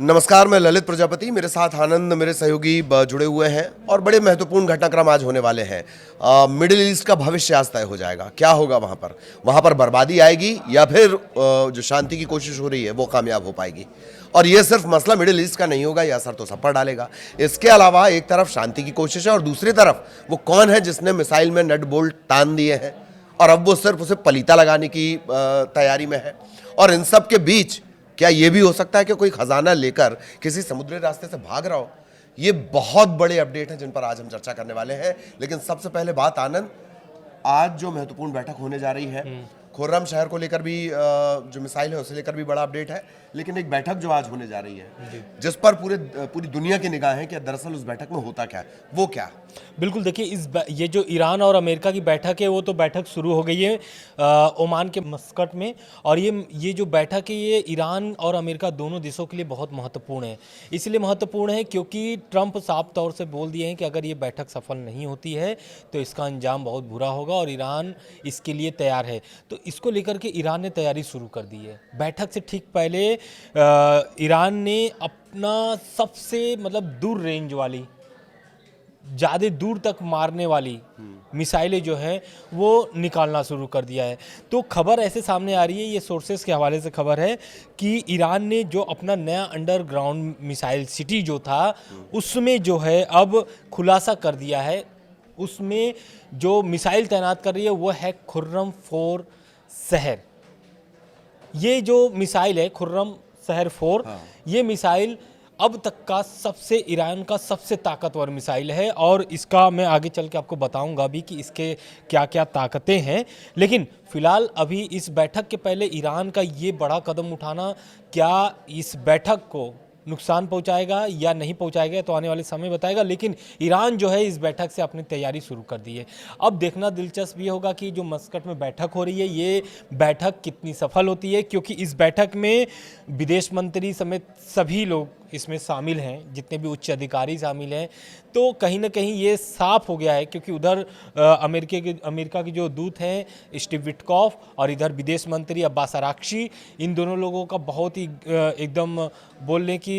नमस्कार, मैं ललित प्रजापति। मेरे साथ आनंद मेरे सहयोगी जुड़े हुए हैं और बड़े महत्वपूर्ण घटनाक्रम आज होने वाले हैं। मिडिल ईस्ट का भविष्य आज तय हो जाएगा। क्या होगा वहाँ पर बर्बादी आएगी या फिर जो शांति की कोशिश हो रही है वो कामयाब हो पाएगी। और ये सिर्फ मसला मिडिल ईस्ट का नहीं होगा, यह असर तो सब पर डालेगा। इसके अलावा एक तरफ शांति की कोशिश है और दूसरी तरफ वो कौन है जिसने मिसाइल में नट बोल्ट तान दिए हैं और अब वो सिर्फ उसे पलीता लगाने की तैयारी में है। और इन सब के बीच क्या ये भी हो सकता है कि कोई खजाना लेकर किसी समुद्री रास्ते से भाग रहा हो। ये बहुत बड़े अपडेट हैं जिन पर आज हम चर्चा करने वाले हैं। लेकिन सबसे पहले बात आनंद, आज जो महत्वपूर्ण बैठक होने जा रही है, खुर्रम शहर को लेकर भी जो मिसाइल है उसे लेकर भी बड़ा अपडेट है। लेकिन एक बैठक जो आज होने जा रही है जिस पर पूरी दुनिया की निगाह है कि दरअसल उस बैठक में होता क्या है, वो क्या। बिल्कुल, देखिए ये जो ईरान और अमेरिका की बैठक है वो तो बैठक शुरू हो गई है ओमान के मस्कट में। और ये जो बैठक है ये ईरान और अमेरिका दोनों देशों के लिए बहुत महत्वपूर्ण है। इसलिए महत्वपूर्ण है क्योंकि ट्रंप साफ तौर से बोल दिए हैं कि अगर ये बैठक सफल नहीं होती है तो इसका अंजाम बहुत बुरा होगा और ईरान इसके लिए तैयार है। तो इसको लेकर के ईरान ने तैयारी शुरू कर दी है। बैठक से ठीक पहले ईरान ने अपना सबसे दूर रेंज वाली, ज़्यादा दूर तक मारने वाली मिसाइलें जो हैं वो निकालना शुरू कर दिया है। तो खबर ऐसे सामने आ रही है, ये सोर्सेस के हवाले से खबर है कि ईरान ने जो अपना नया अंडरग्राउंड मिसाइल सिटी जो था उसमें जो है अब खुलासा कर दिया है। उसमें जो मिसाइल तैनात कर रही है वो है खुर्रम 4 शहर। ये जो मिसाइल है खुर्रम शहर 4, ये मिसाइल अब तक का ईरान का सबसे ताकतवर मिसाइल है। और इसका मैं आगे चल के आपको बताऊंगा भी कि इसके क्या क्या ताकतें हैं। लेकिन फिलहाल अभी इस बैठक के पहले ईरान का ये बड़ा कदम उठाना क्या इस बैठक को नुकसान पहुंचाएगा या नहीं पहुंचाएगा तो आने वाले समय बताएगा। लेकिन ईरान जो है इस बैठक से अपनी तैयारी शुरू कर दी है। अब देखना दिलचस्प ये होगा कि जो मस्कट में बैठक हो रही है ये बैठक कितनी सफल होती है, क्योंकि इस बैठक में विदेश मंत्री समेत सभी लोग इसमें शामिल हैं, जितने भी उच्च अधिकारी शामिल हैं। तो कहीं ना कहीं ये साफ हो गया है, क्योंकि उधर अमेरिका के जो दूत हैं स्टीव विटकॉफ और इधर विदेश मंत्री अब्बास अराक्ची, इन दोनों लोगों का बहुत ही एकदम बोलने की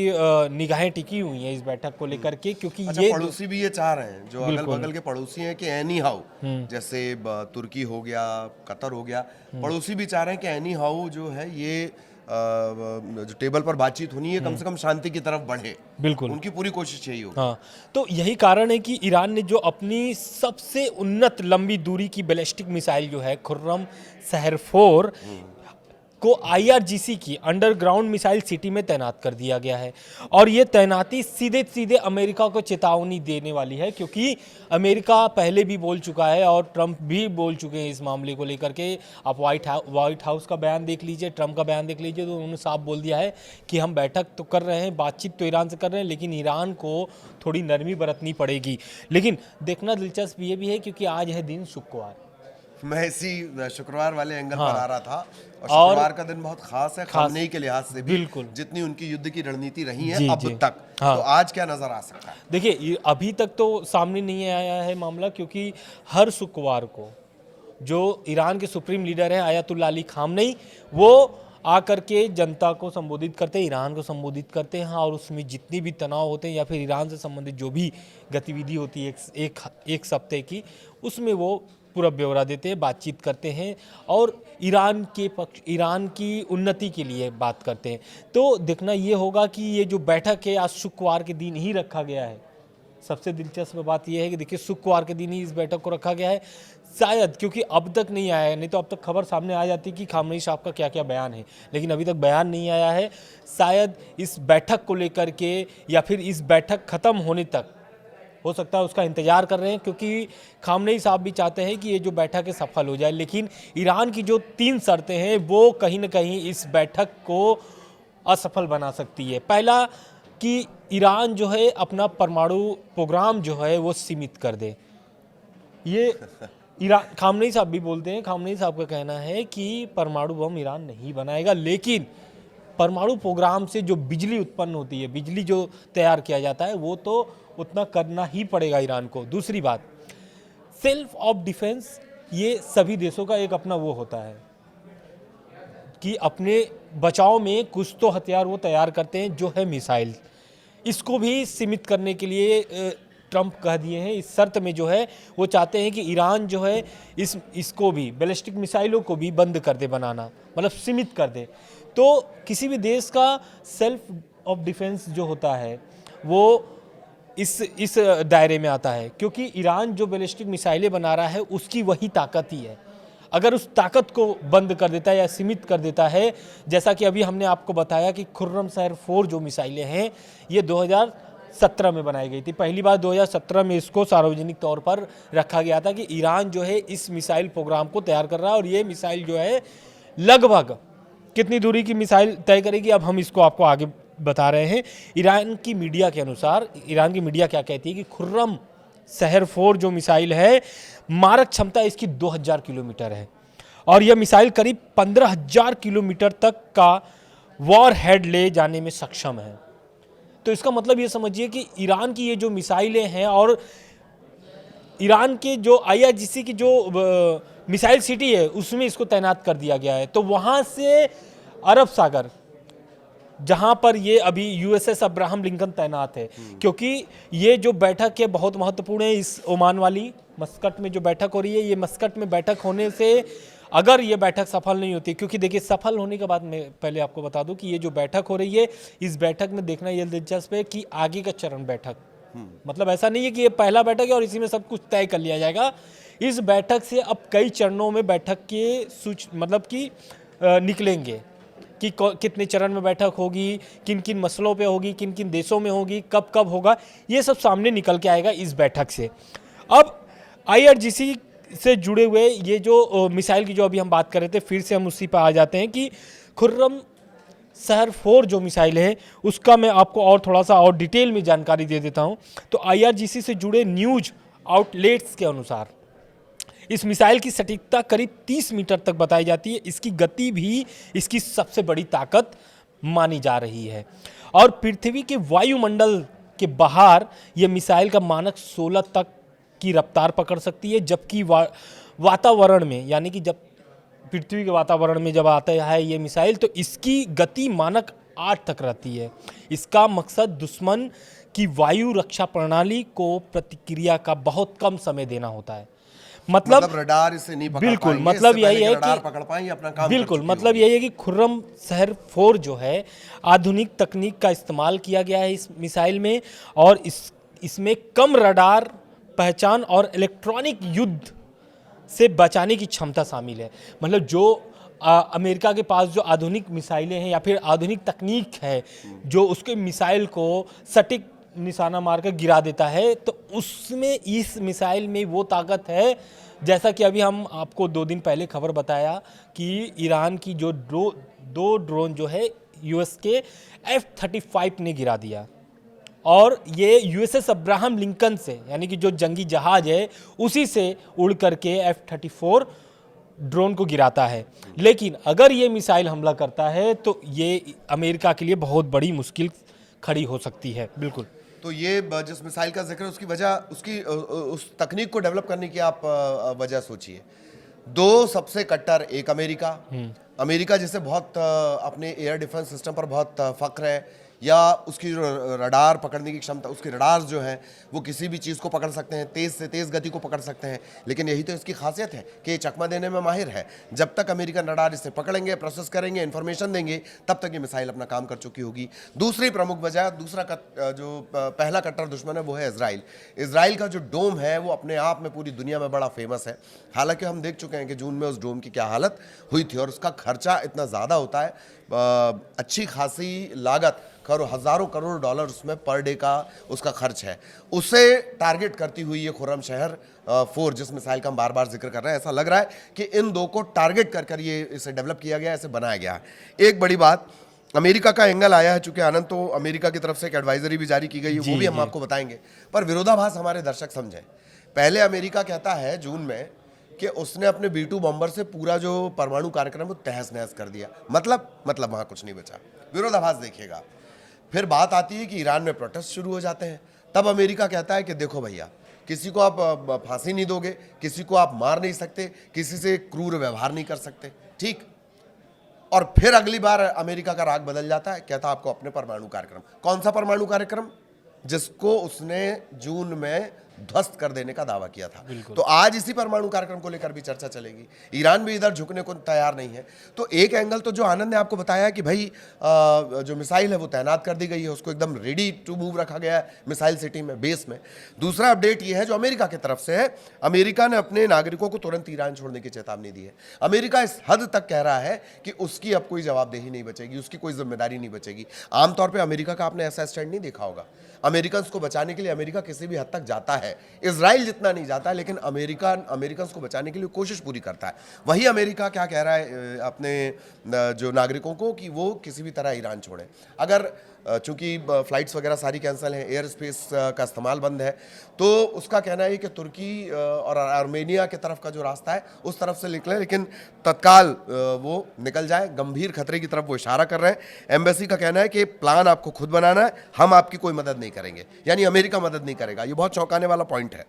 निगाहें टिकी हुई हैं इस बैठक को लेकर के। क्योंकि अच्छा, ये पड़ोसी भी ये चाह रहे हैं, जो अगल बगल के पड़ोसी हैं, कि एनी हाउ, जैसे तुर्की हो गया, कतर हो गया, पड़ोसी भी चाह रहे हैं कि एनी हाउ जो है ये जो टेबल पर बातचीत होनी है कम से कम शांति की तरफ बढ़े। बिल्कुल, उनकी पूरी कोशिश यही होगी। हाँ, तो यही कारण है कि ईरान ने जो अपनी सबसे उन्नत लंबी दूरी की बैलिस्टिक मिसाइल जो है खुर्रम शहर 4 को IRGC की अंडरग्राउंड मिसाइल सिटी में तैनात कर दिया गया है। और ये तैनाती सीधे सीधे अमेरिका को चेतावनी देने वाली है, क्योंकि अमेरिका पहले भी बोल चुका है और ट्रंप भी बोल चुके हैं इस मामले को लेकर के। आप व्हाइट हाउस का बयान देख लीजिए, ट्रंप का बयान देख लीजिए, तो उन्होंने साफ बोल दिया है कि हम बैठक तो कर रहे हैं, बातचीत तो ईरान से कर रहे हैं, लेकिन ईरान को थोड़ी नरमी बरतनी पड़ेगी। लेकिन देखना दिलचस्प ये भी है क्योंकि आज है दिन शुक्रवार। मैं इसी शुक्रवार वाले एंगल पर आ रहा था और शुक्रवार का दिन बहुत खास है खामनेई के लिहाज से भी। बिल्कुल, जितनी उनकी युद्ध की रणनीति रही है अब तक, हाँ। तो आज क्या नजर आ सकता है? देखिए, अभी तक तो सामने नहीं आया है मामला, क्योंकि हर शुक्रवार को जो ईरान के सुप्रीम लीडर हैं आयतुल्लाह अली खामनेई, वो आकर के जनता को संबोधित करते हैं, ईरान को संबोधित करते हैं। और उसमें जितनी भी तनाव होते हैं या फिर ईरान से संबंधित जो भी गतिविधि होती है एक सप्ताह की, उसमें वो पूरा ब्यौरा देते हैं, बातचीत करते हैं और ईरान की उन्नति के लिए बात करते हैं। तो देखना ये होगा कि ये जो बैठक है आज शुक्रवार के दिन ही रखा गया है। सबसे दिलचस्प बात यह है कि देखिए शुक्रवार के दिन ही इस बैठक को रखा गया है, शायद क्योंकि अब तक नहीं आया है। नहीं तो अब तक खबर सामने आ जाती कि खामनेई साहब का क्या क्या बयान है, लेकिन अभी तक बयान नहीं आया है। शायद इस बैठक को लेकर के या फिर इस बैठक ख़त्म होने तक हो सकता है उसका इंतजार कर रहे हैं, क्योंकि खामनेई साहब भी चाहते हैं कि ये जो बैठक है सफल हो जाए। लेकिन ईरान की जो 3 शर्तें हैं वो कहीं ना कहीं इस बैठक को असफल बना सकती है। पहला कि ईरान जो है अपना परमाणु प्रोग्राम जो है वो सीमित कर दे। ये ईरान, खामनेई साहब भी बोलते हैं, खामनेई साहब का कहना है कि परमाणु बम ईरान नहीं बनाएगा, लेकिन परमाणु प्रोग्राम से जो बिजली उत्पन्न होती है, बिजली जो तैयार किया जाता है, वो तो उतना करना ही पड़ेगा ईरान को। दूसरी बात, सेल्फ ऑफ डिफेंस, ये सभी देशों का एक अपना वो होता है कि अपने बचाव में कुछ तो हथियार वो तैयार करते हैं जो है मिसाइल। इसको भी सीमित करने के लिए ट्रंप कह दिए हैं, इस शर्त में जो है वो चाहते हैं कि ईरान जो है इसको भी बैलिस्टिक मिसाइलों को भी बंद कर दे बनाना, मतलब सीमित कर दे। तो किसी भी देश का सेल्फ ऑफ डिफेंस जो होता है वो इस दायरे में आता है, क्योंकि ईरान जो बैलिस्टिक मिसाइलें बना रहा है उसकी वही ताकत ही है। अगर उस ताकत को बंद कर देता है या सीमित कर देता है, जैसा कि अभी हमने आपको बताया कि खुर्रम शहर 4 जो मिसाइलें हैं ये 2017 में बनाई गई थी। पहली बार 2017 में इसको सार्वजनिक तौर पर रखा गया था कि ईरान जो है इस मिसाइल प्रोग्राम को तैयार कर रहा है और ये मिसाइल जो है लगभग कितनी दूरी की मिसाइल तय करेगी, अब हम इसको आपको आगे बता रहे हैं। ईरान की मीडिया के अनुसार, ईरान की मीडिया क्या कहती है कि खुर्रम शहर 4 जो मिसाइल है, मारक क्षमता इसकी 2000 किलोमीटर है और यह मिसाइल करीब 15000 किलोमीटर तक का वॉर हेड ले जाने में सक्षम है। तो इसका मतलब ये समझिए कि ईरान की ये जो मिसाइलें हैं और ईरान के जो IRGC की जो मिसाइल सिटी है उसमें इसको तैनात कर दिया गया है। तो वहाँ से अरब सागर, जहाँ पर ये अभी USS अब्राहम लिंकन तैनात है, क्योंकि ये जो बैठक है बहुत महत्वपूर्ण है। इस ओमान वाली मस्कट में जो बैठक हो रही है, ये मस्कट में बैठक होने से अगर ये बैठक सफल नहीं होती, क्योंकि देखिए सफल होने के बाद मैं पहले आपको बता दूं कि ये जो बैठक हो रही है, इस बैठक में देखना ये दिलचस्प है कि आगे का चरण बैठक, मतलब ऐसा नहीं है कि ये पहला बैठक है और इसी में सब कुछ तय कर लिया जाएगा। इस बैठक से अब कई चरणों में बैठक के मतलब कि निकलेंगे कि कितने चरण में बैठक होगी, किन किन मसलों पे होगी, किन किन देशों में होगी, कब कब होगा, ये सब सामने निकल के आएगा इस बैठक से। अब IRGC से जुड़े हुए ये जो मिसाइल की जो अभी हम बात कर रहे थे, फिर से हम उसी पर आ जाते हैं कि खुर्रम शहर 4 जो मिसाइल है उसका मैं आपको और थोड़ा सा और डिटेल में जानकारी दे देता हूं। तो IRGC से जुड़े न्यूज आउटलेट्स के अनुसार इस मिसाइल की सटीकता करीब 30 मीटर तक बताई जाती है। इसकी गति भी इसकी सबसे बड़ी ताकत मानी जा रही है और पृथ्वी के वायुमंडल के बाहर यह मिसाइल का मानक 16 तक की रफ्तार पकड़ सकती है, जबकि वातावरण में, यानी कि जब पृथ्वी के वातावरण में जब आता है ये मिसाइल, तो इसकी गति मानक 8 तक रहती है। इसका मकसद दुश्मन की वायु रक्षा प्रणाली को प्रतिक्रिया का बहुत कम समय देना होता है। मतलब रडार इसे नहीं पकड़ बिल्कुल, पाएंगे, मतलब इससे यही पहले है कि रडार कि पकड़ पाएंगे अपना काम बिल्कुल, कर चुकी मतलब होगी। यही है कि खुर्रम शहर 4 जो है आधुनिक तकनीक का इस्तेमाल किया गया है इस मिसाइल में और इसमें कम रडार पहचान और इलेक्ट्रॉनिक युद्ध से बचाने की क्षमता शामिल है। मतलब जो अमेरिका के पास जो आधुनिक मिसाइलें हैं या फिर आधुनिक तकनीक है जो उसके मिसाइल को सटीक निशाना मारकर गिरा देता है, तो उसमें इस मिसाइल में वो ताकत है। जैसा कि अभी हम आपको 2 दिन पहले खबर बताया कि ईरान की जो दो ड्रोन जो है US के F-35 ने गिरा दिया और ये USS अब्राहम लिंकन से, यानी कि जो जंगी जहाज है उसी से उड़ करके F-34 ड्रोन को गिराता है। लेकिन अगर ये मिसाइल हमला करता है तो ये अमेरिका के लिए बहुत बड़ी मुश्किल खड़ी हो सकती है। बिल्कुल। तो ये जिस मिसाइल का जिक्र है उसकी वजह, उसकी उस तकनीक को डेवलप करने की आप वजह सोचिए। 2 सबसे कट्टर, एक अमेरिका जिसे बहुत अपने एयर डिफेंस सिस्टम पर बहुत फख्र है, या उसकी जो रडार पकड़ने की क्षमता, उसके रडार्स जो हैं वो किसी भी चीज़ को पकड़ सकते हैं, तेज़ से तेज़ गति को पकड़ सकते हैं। लेकिन यही तो इसकी खासियत है कि ये चकमा देने में माहिर है। जब तक अमेरिकन रडार इसे पकड़ेंगे, प्रोसेस करेंगे, इन्फॉर्मेशन देंगे, तब तक ये मिसाइल अपना काम कर चुकी होगी। दूसरी प्रमुख वजह, जो पहला कट्टर दुश्मन है वो है इजराइल। इजराइल का जो डोम है वो अपने आप में पूरी दुनिया में बड़ा फेमस है। हालांकि हम देख चुके हैं कि जून में उस डोम की क्या हालत हुई थी और उसका खर्चा इतना ज़्यादा होता है, अच्छी खासी लागत, हज़ारों करोड़ डॉलर उसमें पर डे का उसका खर्च है। उसे टारगेट करती हुई ये खुर्रम शहर 4 जिस मिसाइल का हम बार बार जिक्र कर रहे हैं, ऐसा लग रहा है कि इन 2 को टारगेट कर कर ये इसे डेवलप किया गया है, इसे बनाया गया है। एक बड़ी बात, अमेरिका का एंगल आया है, चूंकि आनंद, तो अमेरिका की तरफ से एक एडवाइजरी भी जारी की गई है, वो भी हम आपको बताएंगे, पर विरोधाभास हमारे दर्शक समझें। पहले अमेरिका कहता है जून में कि उसने अपने B-2 बॉम्बर से पूरा जो परमाणु कार्यक्रम वो तहस नहस कर दिया, मतलब वहां कुछ नहीं बचा। विरोधाभास देखिएगा। फिर बात आती है कि ईरान में प्रोटेस्ट शुरू हो जाते हैं, तब अमेरिका कहता है कि देखो भैया, किसी को आप फांसी नहीं दोगे, किसी को आप मार नहीं सकते, किसी से क्रूर व्यवहार नहीं कर सकते, ठीक। और फिर अगली बार अमेरिका का राग बदल जाता है, कहता आपको अपने परमाणु कार्यक्रम। कौन सा परमाणु कार्यक्रम? जिसको उसने जून में ध्वस्त कर देने का दावा किया था। तो आज इसी परमाणु कार्यक्रम को लेकर भी चर्चा चलेगी। ईरान भी इधर झुकने को तैयार नहीं है। तो एक एंगल तो जो आनंद ने आपको बताया कि भाई जो मिसाइल है वो तैनात कर दी गई है, उसको एकदम रेडी टू मूव रखा गया है मिसाइल सिटी में, बेस में। दूसरा अपडेट ये है जो अमेरिका की तरफ से है, अमेरिका ने अपने नागरिकों को तुरंत ईरान छोड़ने की चेतावनी दी है। अमेरिका इस हद तक कह रहा है कि उसकी अब कोई जवाबदेही नहीं बचेगी, उसकी कोई जिम्मेदारी नहीं बचेगी। आमतौर पर अमेरिका का आपने ऐसा स्टैंड नहीं देखा होगा। अमेरिकन को बचाने के लिए अमेरिका किसी भी हद तक जाता है, इजराइल जितना नहीं जाता, लेकिन अमेरिकन को बचाने के लिए कोशिश पूरी करता है। वही अमेरिका क्या कह रहा है अपने जो नागरिकों को कि वो किसी भी तरह ईरान छोड़ें। अगर चूंकि फ्लाइट्स वगैरह सारी कैंसिल हैं, एयर स्पेस का इस्तेमाल बंद है, तो उसका कहना है कि तुर्की और आर्मेनिया की तरफ का जो रास्ता है उस तरफ से निकले, लेकिन तत्काल वो निकल जाए। गंभीर खतरे की तरफ वो इशारा कर रहे हैं। एम्बेसी का कहना है कि प्लान आपको खुद बनाना है, हम आपकी कोई मदद नहीं करेंगे, यानी अमेरिका मदद नहीं करेगा। ये बहुत चौंकाने वाला पॉइंट है।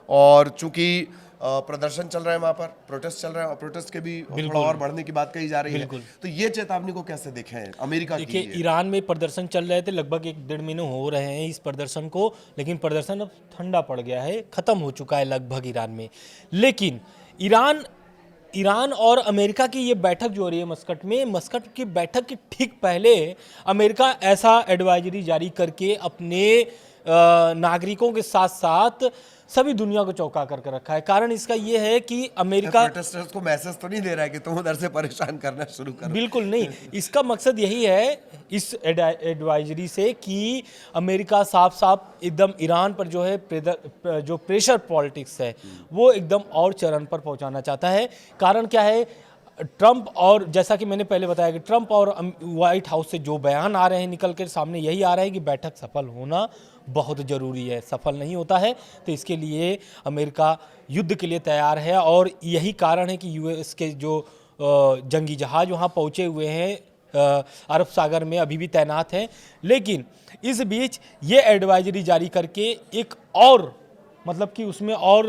और चूंकि प्रदर्शन चल रहे हैं वहां पर, प्रोटेस्ट चल रहे हैं, और प्रोटेस्ट के भी थोड़ा और बढ़ने की बात कही जा रही है। तो ये चेतावनी को कैसे देखें अमेरिका की? देखिए, ईरान में प्रदर्शन चल रहे थे, लगभग 1-1.5 महीने हो रहे हैं इस प्रदर्शन को, लेकिन प्रदर्शन अब ठंडा पड़ गया है, खत्म हो चुका है लगभग ईरान में। लेकिन ईरान और अमेरिका की ये बैठक जो हो रही है मस्कट की बैठक के ठीक पहले अमेरिका ऐसा एडवाइजरी जारी करके अपने नागरिकों के साथ साथ सभी दुनिया को चौंका करके रखा है। कारण इसका ये है कि अमेरिका प्रोटेस्टर्स को मैसेज तो नहीं दे रहा है कि तुम उधर से परेशान करना शुरू करो। बिल्कुल नहीं, इसका मकसद यही है इस एडवाइजरी से कि अमेरिका साफ साफ एकदम ईरान पर जो है जो प्रेशर पॉलिटिक्स है वो एकदम और चरण पर पहुंचाना चाहता है। कारण क्या है, ट्रंप, और जैसा कि मैंने पहले बताया कि ट्रंप और व्हाइट हाउस से जो बयान आ रहे हैं निकल कर सामने, यही आ रहा है कि बैठक सफल होना बहुत ज़रूरी है। सफल नहीं होता है तो इसके लिए अमेरिका युद्ध के लिए तैयार है, और यही कारण है कि यूएस के जो जंगी जहाज़ वहाँ पहुँचे हुए हैं अरब सागर में, अभी भी तैनात हैं। लेकिन इस बीच ये एडवाइजरी जारी करके एक और मतलब कि उसमें और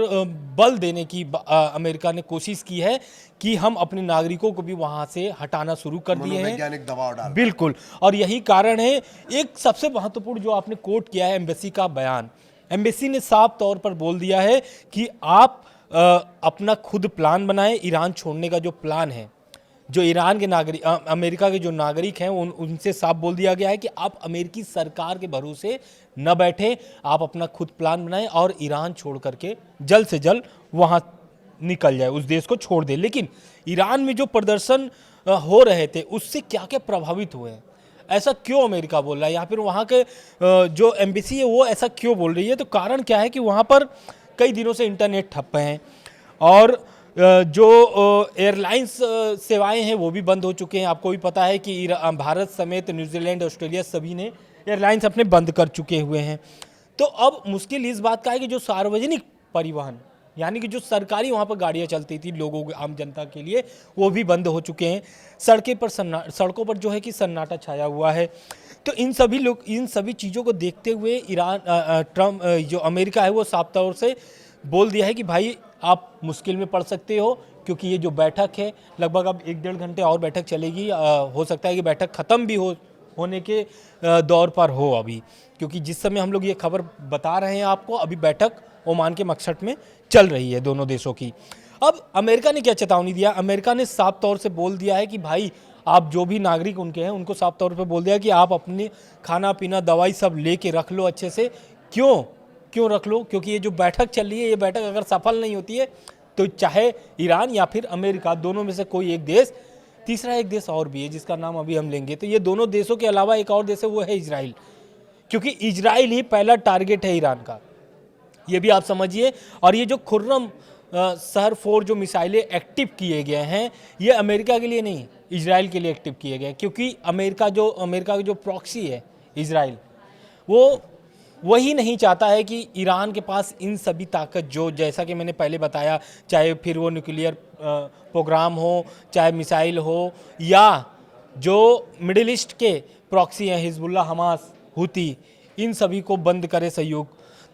बल देने की अमेरिका ने कोशिश की है कि हम अपने नागरिकों को भी वहां से हटाना शुरू कर दिए हैं, वैज्ञानिक दबाव डाल। बिल्कुल, और यही कारण है। एक सबसे महत्वपूर्ण जो आपने कोट किया है एम्बेसी का बयान, एम्बेसी ने साफ तौर पर बोल दिया है कि आप अपना खुद प्लान बनाएं। ईरान छोड़ने का जो प्लान है, जो ईरान के नागरिक, अमेरिका के जो नागरिक हैं उनसे साफ बोल दिया गया है कि आप अमेरिकी सरकार के भरोसे न बैठें, आप अपना खुद प्लान बनाएं और ईरान छोड़ करके जल्द से जल्द वहाँ निकल जाए, उस देश को छोड़ दे। लेकिन ईरान में जो प्रदर्शन हो रहे थे उससे क्या क्या प्रभावित हुए हैं, ऐसा क्यों अमेरिका बोल रहा है, या फिर वहाँ के जो एम्बेसी है वो ऐसा क्यों बोल रही है? तो कारण क्या है कि वहाँ पर कई दिनों से इंटरनेट ठप्प हैं, और जो एयरलाइंस सेवाएं हैं वो भी बंद हो चुके हैं। आपको भी पता है कि भारत समेत न्यूजीलैंड, ऑस्ट्रेलिया सभी ने एयरलाइंस अपने बंद कर चुके हुए हैं। तो अब मुश्किल इस बात का है कि जो सार्वजनिक परिवहन, यानी कि जो सरकारी वहाँ पर गाड़ियाँ चलती थी लोगों के, आम जनता के लिए, वो भी बंद हो चुके हैं। सड़कों पर जो है कि सन्नाटा छाया हुआ है। तो इन सभी चीज़ों को देखते हुए ट्रम्प जो अमेरिका है वो साफ तौर से बोल दिया है कि भाई आप मुश्किल में पड़ सकते हो, क्योंकि ये जो बैठक है लगभग अब 1-1.5 घंटे और बैठक चलेगी। हो सकता है कि बैठक ख़त्म भी होने के दौर पर हो अभी, क्योंकि जिस समय हम लोग ये खबर बता रहे हैं आपको, अभी बैठक ओमान के मस्कट में चल रही है दोनों देशों की। अब अमेरिका ने क्या चेतावनी दिया? अमेरिका ने साफ तौर से बोल दिया है कि भाई आप जो भी नागरिक उनके हैं उनको साफ तौर पर बोल दिया कि आप अपने खाना पीना दवाई सब लेके रख लो अच्छे से। क्यों रख लो? क्योंकि ये जो बैठक चल रही है, ये बैठक अगर सफल नहीं होती है तो चाहे ईरान या फिर अमेरिका, दोनों में से कोई एक देश, तीसरा एक देश और भी है जिसका नाम अभी हम लेंगे, तो ये दोनों देशों के अलावा एक और देश है, वो है इजराइल। क्योंकि इजराइल ही पहला टारगेट है ईरान का, ये भी आप समझिए। और ये जो खुर्रम शहर 4 जो मिसाइलें एक्टिव किए गए हैं, ये अमेरिका के लिए नहीं, इजराइल के लिए एक्टिव किए गए, क्योंकि अमेरिका का जो प्रॉक्सी है इजराइल, वो वही नहीं चाहता है कि ईरान के पास इन सभी ताकत, जो जैसा कि मैंने पहले बताया, चाहे फिर वो न्यूक्लियर प्रोग्राम हो, चाहे मिसाइल हो, या जो मिडिल ईस्ट के प्रॉक्सी हैं हिजबुल्लाह, हमास, हुती, इन सभी को बंद करे सहयोग।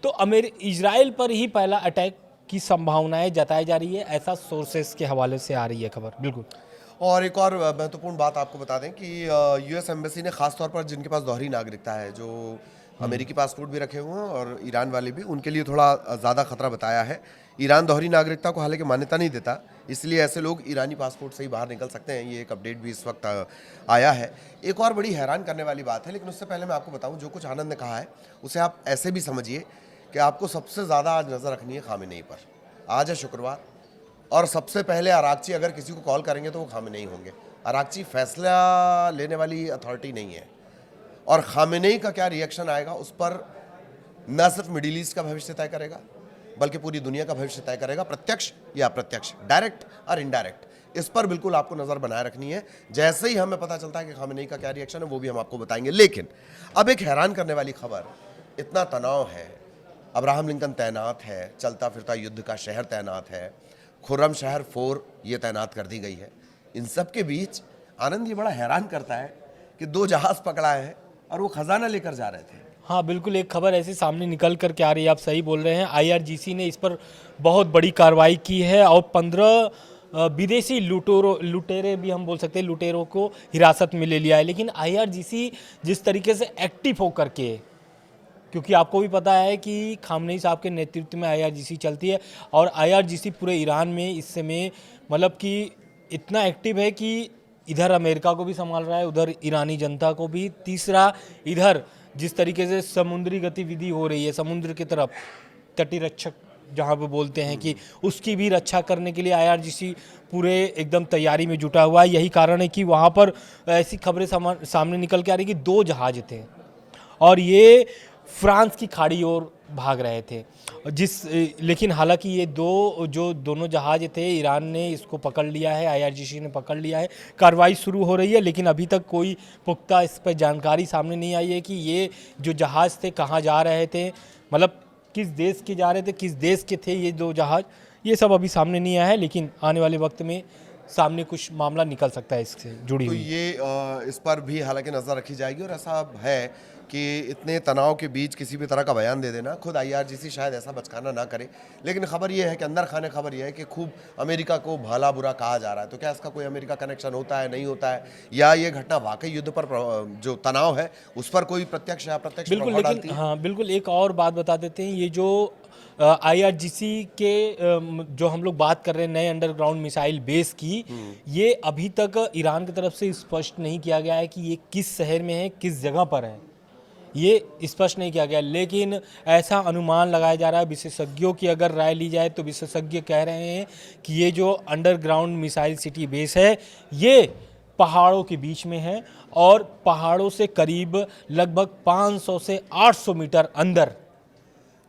तो इजराइल पर ही पहला अटैक की संभावनाएं जताई जा रही है, ऐसा सोर्सेस के हवाले से आ रही है खबर। बिल्कुल। और एक और महत्वपूर्ण बात आपको बता दें कि यूएस एम्बेसी ने खास तौर पर जिनके पास दोहरी नागरिकता है, जो अमेरिकी पासपोर्ट भी रखे हुए हैं और ईरान वाले भी, उनके लिए थोड़ा ज़्यादा खतरा बताया है। ईरान दोहरी नागरिकता को हालांकि मान्यता नहीं देता, इसलिए ऐसे लोग ईरानी पासपोर्ट से ही बाहर निकल सकते हैं। ये एक अपडेट भी इस वक्त आया है। एक और बड़ी हैरान करने वाली बात है, लेकिन उससे पहले मैं आपको बताऊं, जो कुछ आनंद ने कहा है उसे आप ऐसे भी समझिए कि आपको सबसे ज़्यादा आज नज़र रखनी है खामेनेई पर। आज है शुक्रवार और सबसे पहले अरागची अगर किसी को कॉल करेंगे तो वो खामेनेई होंगे। अरागची फैसला लेने वाली अथॉरिटी नहीं है, और खामेनेई का क्या रिएक्शन आएगा उस पर न सिर्फ मिडिल ईस्ट का भविष्य तय करेगा बल्कि पूरी दुनिया का भविष्य तय करेगा, प्रत्यक्ष या अप्रत्यक्ष, डायरेक्ट और इनडायरेक्ट। इस पर बिल्कुल आपको नज़र बनाए रखनी है। जैसे ही हमें पता चलता है कि खामेनेई का क्या रिएक्शन है वो भी हम आपको बताएंगे। लेकिन अब एक हैरान करने वाली खबर, इतना तनाव है, अब्राहम लिंकन तैनात है, चलता फिरता युद्ध का शहर तैनात है, खुर्रम शहर 4 ये तैनात कर दी गई है। इन सब के बीच आनंद ये बड़ा हैरान करता है कि 2 जहाज़ पकड़ा है और वो खजाना लेकर जा रहे थे। हाँ बिल्कुल, एक खबर ऐसे सामने निकल कर के आ रही है, आप सही बोल रहे हैं। आईआरजीसी ने इस पर बहुत बड़ी कार्रवाई की है और 15 विदेशी लुटेरे भी हम बोल सकते हैं, लुटेरों को हिरासत में ले लिया है। लेकिन आईआरजीसी जिस तरीके से एक्टिव होकर के, क्योंकि आपको भी पता है कि खामनेई साहब के नेतृत्व में आईआरजीसी चलती है और आईआरजीसी पूरे ईरान में इस समय मतलब कि इतना एक्टिव है कि इधर अमेरिका को भी संभाल रहा है, उधर ईरानी जनता को भी। तीसरा, इधर जिस तरीके से समुद्री गतिविधि हो रही है, समुद्र की तरफ तटीय रक्षक जहाँ पे बोलते हैं कि उसकी भी रक्षा करने के लिए आईआरजीसी पूरे एकदम तैयारी में जुटा हुआ है। यही कारण है कि वहाँ पर ऐसी खबरें सामने निकल के आ रही कि 2 जहाज थे और ये फ्रांस की खाड़ी ओर भाग रहे थे। लेकिन हालांकि ये दोनों जहाज थे, ईरान ने इसको पकड़ लिया है, आईआरजीसी ने पकड़ लिया है, कार्रवाई शुरू हो रही है। लेकिन अभी तक कोई पुख्ता इस पर जानकारी सामने नहीं आई है कि ये जो जहाज थे कहाँ जा रहे थे, मतलब किस देश के जा रहे थे, किस देश के थे ये 2 जहाज, ये सब अभी सामने नहीं आया है। लेकिन आने वाले वक्त में सामने कुछ मामला निकल सकता है इससे जुड़ी हुई। तो ये इस पर भी हालांकि नज़र रखी जाएगी। और ऐसा है कि इतने तनाव के बीच किसी भी तरह का बयान दे देना, खुद आईआरजीसी शायद ऐसा बचकाना ना करे। लेकिन खबर ये है कि अंदर खाने खबर ये है कि खूब अमेरिका को भला बुरा कहा जा रहा है। तो क्या इसका कोई अमेरिका कनेक्शन होता है, नहीं होता है, या ये घटना वाकई युद्ध पर जो तनाव है उस पर कोई प्रत्यक्ष या अप्रत्यक्ष बिल्कुल, प्रभाव डालती लेकिन है? हाँ बिल्कुल, एक और बात बता देते हैं। ये जो आईआरजीसी के जो हम लोग बात कर रहे हैं नए अंडरग्राउंड मिसाइल बेस की, ये अभी तक ईरान की तरफ से स्पष्ट नहीं किया गया है कि ये किस शहर में है, किस जगह पर है, ये स्पष्ट नहीं किया गया। लेकिन ऐसा अनुमान लगाया जा रहा है, विशेषज्ञों की अगर राय ली जाए तो विशेषज्ञ कह रहे हैं कि ये जो अंडरग्राउंड मिसाइल सिटी बेस है ये पहाड़ों के बीच में है और पहाड़ों से करीब लगभग 500 से 800 मीटर अंदर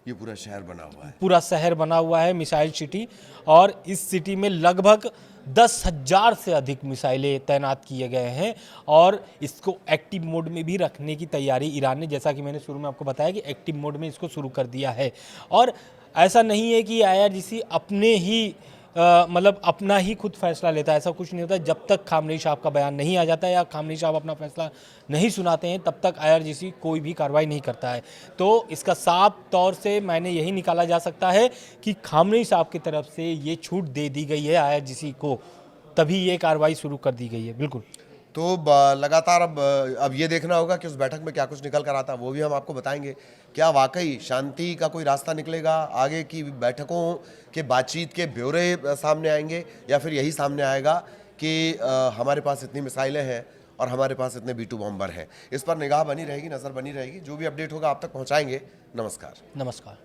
ये पूरा शहर बना हुआ है, पूरा शहर बना हुआ है मिसाइल सिटी। और इस सिटी में लगभग 10,000 से अधिक मिसाइलें तैनात किए गए हैं और इसको एक्टिव मोड में भी रखने की तैयारी ईरान ने, जैसा कि मैंने शुरू में आपको बताया कि एक्टिव मोड में इसको शुरू कर दिया है। और ऐसा नहीं है कि आईआरजीसी अपने ही मतलब अपना ही खुद फैसला लेता है, ऐसा कुछ नहीं होता। जब तक खामनेई साहब का बयान नहीं आ जाता है या खामनेई साहब अपना फैसला नहीं सुनाते हैं तब तक आईआरजीसी कोई भी कार्रवाई नहीं करता है। तो इसका साफ तौर से मैंने यही निकाला जा सकता है कि खामनेई साहब की तरफ से ये छूट दे दी गई है आईआरजीसी को, तभी ये कार्रवाई शुरू कर दी गई है। बिल्कुल। तो लगातार अब ये देखना होगा कि उस बैठक में क्या कुछ निकल कर आता है, वो भी हम आपको बताएंगे। क्या वाकई शांति का कोई रास्ता निकलेगा, आगे की बैठकों के बातचीत के ब्यौरे सामने आएंगे, या फिर यही सामने आएगा कि हमारे पास इतनी मिसाइलें हैं और हमारे पास इतने B2 बॉम्बर हैं। इस पर निगाह बनी रहेगी, नज़र बनी रहेगी। जो भी अपडेट होगा आप तक पहुँचाएंगे। नमस्कार। नमस्कार।